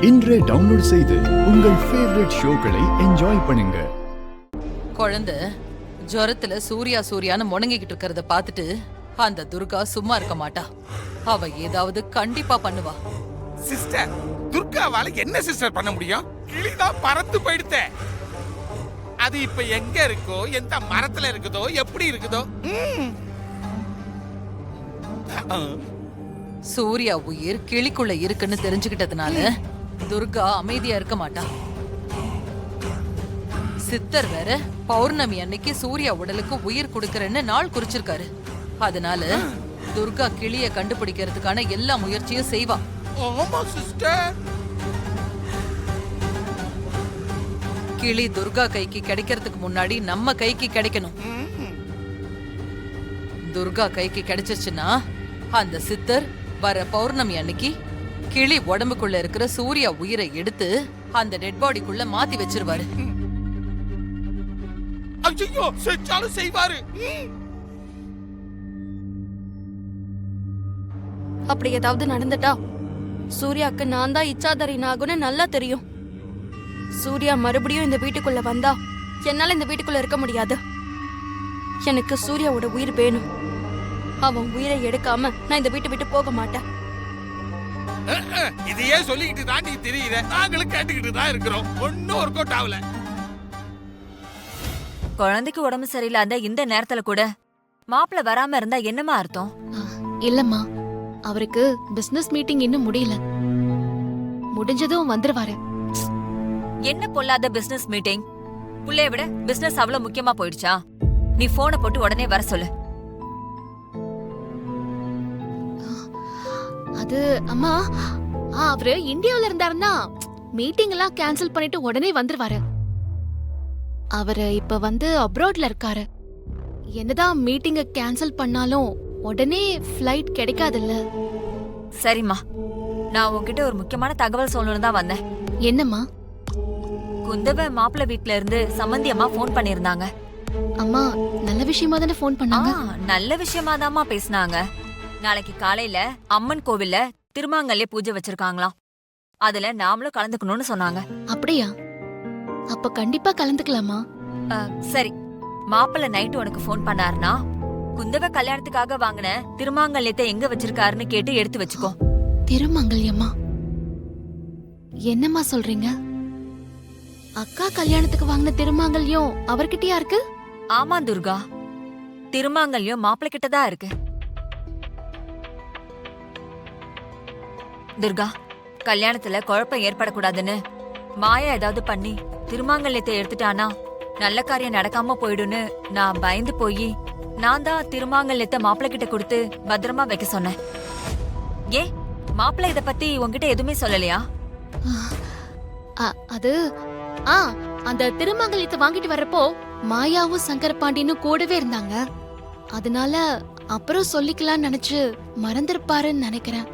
இன்றே டவுன்லோட் செய்து உங்கள் ஃபேவரட் ஷோக்களை என்ஜாய் பண்ணுங்க. குழந்தை ஜுரத்துல சூர்யான்னு முணங்கிக்கிட்டு இருக்கிறத பார்த்துட்டு அந்த துர்கா சும்மா இருக்க மாட்டா. அவ ஏதாவது கண்டிப்பா பண்ணுவா. சிஸ்டர், துர்காவால என்ன சிஸ்டர் பண்ண முடியும்? கிளிதான் பறந்து போயிடுதே. அது இப்ப எங்க இருக்கோ, எந்த மரத்துல இருக்குதோ, எப்படி இருக்குதோ. சூர்யா உயிர் கிளிக்குள்ள இருக்குன்னு தெரிஞ்சுக்கிட்டதுனால துர்கா அமைதியா இருக்க மாட்டா. சித்தர் வேற பௌர்ணமி அன்னைக்கு சூர்யா உடலுக்கு உயிர் கொடுக்கறேன்னு நாள் குறிச்சிருக்காரு. அதனால துர்கா கிளிய கண்டுபிடிக்கிறதுக்கான எல்லா முயற்சியும் செய்வா. ஆமா சிஸ்டர். கிளி துர்கா கைக்கு கிடைக்கிறதுக்கு முன்னாடி நம்ம கைக்கு கிடைக்கணும். துர்கா கைக்கு கிடைச்சிருச்சுன்னா அந்த சித்தர் வர பௌர்ணமி அன்னைக்கு கிளி உடம்புக்குள்ள இருக்கிற சூர்யா உயிரை எடுத்து அந்த டெட் பாடிக்குள்ள மாத்தி வச்சிருவாரு. ஐயோ, செஞ்சாலும் செய்வாரு. அப்படி ஏதாவது நடந்துட்டா சூர்யாக்கு நான் தான் இச்சாதரினாகுன்னு நல்லா தெரியும். சூர்யா மறுபடியும் இந்த வீட்டுக்குள்ள வந்தா என்னால இந்த வீட்டுக்குள்ள இருக்க முடியாது. எனக்கு சூர்யாவோட உயிர் வேணும். அவன் உயிரை எடுக்காம நான் இந்த வீட்டை விட்டு போக மாட்டேன். இதையே சொல்லிக்கிட்டு தான் நீ தெரியுற. நாங்களும் கேட்டுக்கிட்டு தான் இருக்கிறோம். ஒன்னும் ஒர்க் அவுட் ஆகல. குழந்தைக்கு உடம்பு சரியில்லாத இந்த நேரத்துல கூட மாப்பிள்ள வராம இருந்தா என்னமா அர்த்தம்? இல்லம்மா, அவருக்கு பிசினஸ் மீட்டிங் இன்னும் முடியல. முடிஞ்சதும் வந்துருவாரு. என்ன பொல்லாத பிசினஸ் மீட்டிங்? புள்ளைய விட பிசினஸ் அவ்வளவு முக்கியமா போயிடுச்சா? நீ போனை போட்டு உடனே வர சொல்லு. அது அம்மா, அவரு இந்தியாவுல இருந்தாருன்னா மீட்டிங் எல்லாம் கேன்சல் பண்ணிட்டு உடனே வந்துருவாரு. அவரு இப்ப வந்து அப்ராட்ல இருக்காரு. என்னதான் மீட்டிங்க கேன்சல் பண்ணாலும் உடனே ஃப்ளைட் கிடைக்காதுல்ல. சரிம்மா, நான் உன்கிட்ட ஒரு முக்கியமான தகவல் சொல்லணும்னு தான் வந்தேன். என்னம்மா? குந்தவ மாப்பிள்ள வீட்ல இருந்து சம்பந்தி அம்மா போன் பண்ணிருந்தாங்க. அம்மா, நல்ல விஷயமா தானே போன் பண்ணாங்க? நல்ல விஷயமாதாம்மா பேசினாங்க. நாளைக்கு காலையில அம்மன் கோவில்ல திருமாங்கல்ய பூஜை வச்சிருக்காங்களாம். அதுல நாமளும் கலந்துக்கணும்னு சொன்னாங்க. அப்படியா? அப்ப கண்டிப்பா கலந்துக்கலாமா? சரி, மாப்பிள்ள நைட்டு உனக்கு போன் பண்ணாருனா குந்தவ கல்யாணத்துக்காக வாங்கின திருமாங்கல்யத்தை எங்க வச்சிருக்காருன்னு கேட்டு எடுத்து வச்சுக்கோ. திருமங்கல்யமா? என்னம்மா சொல்றீங்க? அக்கா கல்யாணத்துக்கு வாங்கின திருமாங்கல்யம் அவர்கிட்டயா இருக்கு? ஆமா துர்கா, திருமாங்கல்யம் மாப்பிள்ள கிட்டதான் இருக்கு. துர்கா, கல்யாணத்துல குழப்பம் ஏற்படக்கூடாதுன்னு மாயா ஏதாவது பண்ணி திருமாங்கல்யத்தை எடுத்துட்டானா நல்ல காரியம் நடக்காம போயிடுன்னு நான் பயந்து போய் நான் தான் திருமாங்கல்யத்தை மாப்பிள்ள கிட்ட கொடுத்து பத்திரமா வைக்க சொன்னேன். ஏன் மாப்பிள்ள இத பத்தி உன்கிட்ட எதுவுமே சொல்லலையா? அது அந்த திருமாங்கல்யத்தை வாங்கிட்டு வர்றப்போ மாயாவும் சங்கர பாண்டியனும் கூடவே இருந்தாங்க. அதனால அப்புறம் சொல்லிக்கலாம்னு நினைச்சு மறந்துருப்பாருன்னு நினைக்கிறேன்.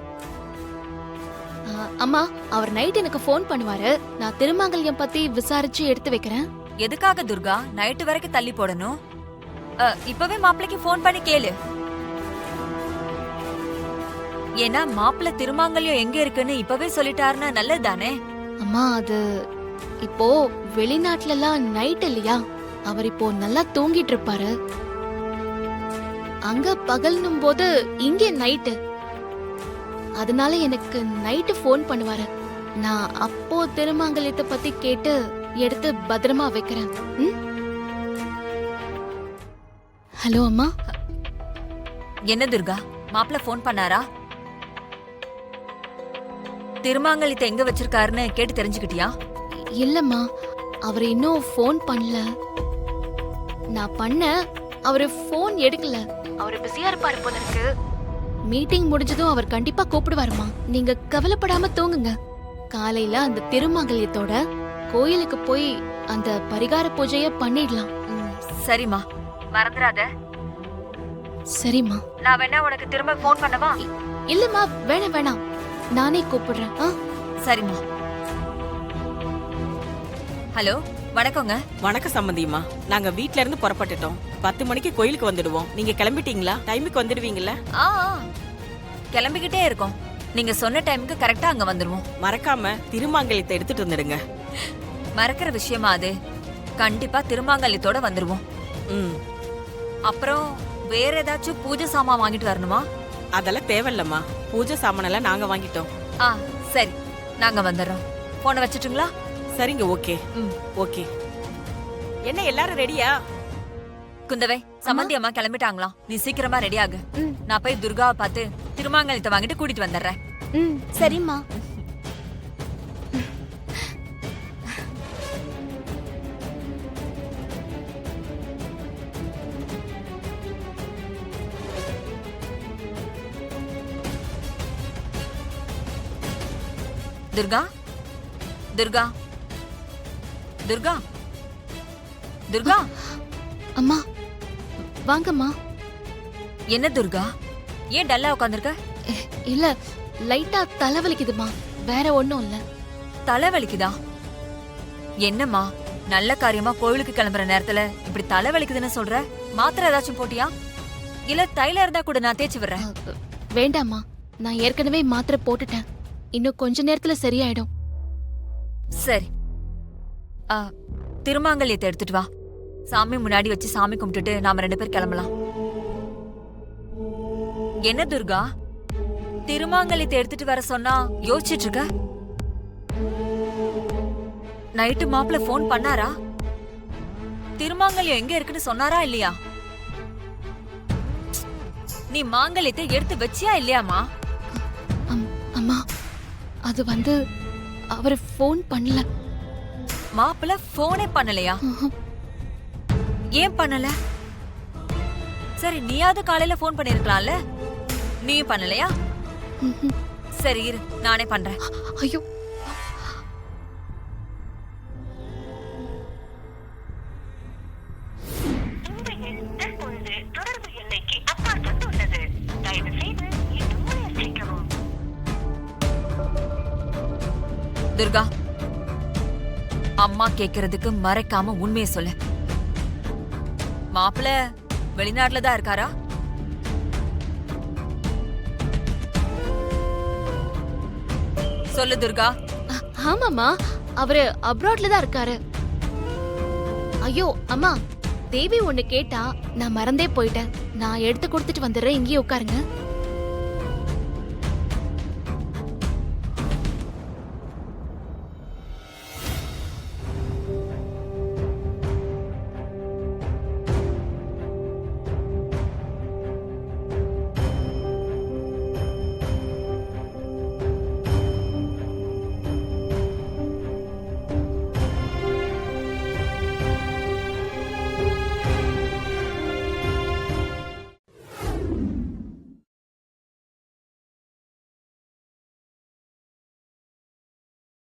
அம்மா, அவர் நைட் எனக்கு போன் பண்ணுவாரு. நான் திருமாங்கல்யம் பத்தி விசாரிச்சு எடுத்து வைக்கிறேன். எதுக்காக துர்கா நைட்டு வரைக்கும் தள்ளி போடணும்? இப்பவே மாப்பிளைக்கு போன் பண்ணி கேளு. ஏன்னா மாப்பிள்ள திருமாங்கல்யம் எங்க இருக்குன்னு இப்பவே சொல்லிட்டாருன்னா நல்லதுதானே? அம்மா, அது இப்போ வெளிநாட்டுல எல்லாம் நைட் இல்லையா? அவர் இப்போ நல்லா தூங்கிட்டு இருப்பாரு. அங்க பகல்னும் போது இங்க நைட்டு. அதனால எனக்கு நைட்டு போன் பண்ணுவாரு. நான் அப்போ திருமாங்கல்யத்தை பத்தி கேட்டு எடுத்து பத்திரமா வைக்கிறேன். ஹலோ அம்மா. என்ன துர்கா, மாப்பிள்ள போன் பண்ணாரா? திருமாங்கல்யத்தை எங்க வச்சிருக்காருன்னு கேட்டு தெரிஞ்சுக்கிட்டியா? இல்லம்மா, அவர் இன்னும் போன் பண்ணல. நான் பண்ண அவரு போன் எடுக்கல. அவரு பிஸியா இருப்பாரு போல இருக்கு. மீட்டிங் முடிஞ்சதும் அவர் கண்டிப்பா கூப்பிடுவாருமா. நீங்க கவலைப்படாம தூங்குங்க. காலையில அந்த திருமாங்கல்யத்தோட கோயிலுக்கு போய் அந்த பரிகார பூஜைய பண்ணிடலாம். சரிம்மா, மறந்துடாத. சரிம்மா. நான் வேணா உனக்கு திரும்ப போன் பண்ணவா? இல்லம்மா, வேணாம் வேணாம், நானே கூப்பிடுறேன். சரிம்மா. ஹலோ, வணக்கங்க. வணக்கம் சம்பந்தியம்மா, நாங்க வீட்ல இருந்து புறப்பட்டுட்டோம். 10 மணிக்கு கோயிலுக்கு வந்துடுவோம். நீங்க கிளம்பிட்டீங்களா? டைமுக்கு வந்துடுவீங்களா? கிளம்பிக்கிட்டே இருக்கோம். நீங்க சொன்ன டைமுக்கு கரெக்டா அங்க வந்துருவோம். மறக்காம திருமாங்கல்யத்தை எடுத்துட்டு வந்துடுங்க. மறக்கிற விஷயமா அது? கண்டிப்பா திருமாங்கல்யத்தோட வந்துருவோம். ம், அப்புறம் வேற ஏதாச்சும் பூஜை சாமான் வாங்கிட்டு வரணுமா? அதெல்லாம் தேவையில்லம்மா. பூஜை சாமானெல்லாம் நாங்க வாங்கிட்டோம். ஆ சரி, நாங்க வந்துடுறோம். போனை வச்சுட்டுங்களா? சரிங்க, ஓகே. ம். ஓகே. என்ன எல்லாரும் ரெடியா? குந்தவை, சம்மந்தி அம்மா கிளம்பிட்டாங்களாம். நீ சீக்கிரமா ரெடி ஆகு. நான் போய் துர்காவை பார்த்து திருமாங்கல்யத்தை வாங்கிட்டு கூட்டிட்டு வந்துடுறேன். சரிம்மா. துர்கா, துர்கா, துர்கா, துர்கா. அம்மா வாங்கம்மா. என்ன துர்கா, ஏன் டல்லா உட்காந்துருக்க? இல்ல, லைட்டா தலைவலிக்குதுமா, வேற ஒண்ணும் இல்ல. தலைவலிக்குதா? என்னம்மா, நல்ல காரியமா கோவிலுக்கு கிளம்புற நேரத்துல இப்படி தலைவலிக்குதுன்னு சொல்ற? மாத்திரை ஏதாச்சும் போட்டியா? இல்ல தைலம் இருந்தா கூட நான் தேய்ச்சி விடுறேன். வேண்டாம்மா, நான் ஏற்கனவே மாத்திரை போட்டுட்டேன். இன்னும் கொஞ்ச நேரத்துல சரியாயிடும். சரி, திருமாங்கல்யத்தை எடுத்துட்டு வா. சாமி முன்னாடி வச்சு சாமி கும்பிட்டுட்டு நாம 2 பேர் கிளம்பலாம். என்ன துர்கா, திருமாங்கல்யத்தை எடுத்துட்டு வர சொன்னா யோசிச்சுட்டு இருக்க? நைட்டு மாப்பிள்ள ஃபோன் பண்ணாரா? திருமாங்கல்யம் எங்க இருக்குன்னு சொன்னாரா இல்லையா? நீ மாங்கல்யத்தை எடுத்து வச்சியா இல்லையாமா? அம்மா, அது வந்து அவரு ஃபோன் பண்ணல. மாப்பிள்ள ஃபோனே பண்ணலையா? ஏன் பண்ணல? சரி, நீயாவது காலையில ஃபோன் பண்ணிருக்கலாம்ல. நீயும் பண்ணலையா? சரி இரு, நானே பண்றேன். ஐயோ, துர்கா, அம்மா கேக்குறதுக்கு மறைக்காம உண்மையை சொல்லு. மாப்பிள்ள வெளிநாட்டுல தான் இருக்காரா? சொல்லு துர்கா. ஆமாம்மா, அவரு அப்ராட்ல தான் இருக்காரு. ஐயோ அம்மா, தேவி ஒண்ணு கேட்டா நான் மறந்தே போயிட்டேன். நான் எடுத்து கொடுத்துட்டு வந்துடுறேன், இங்கேயே உட்காருங்க.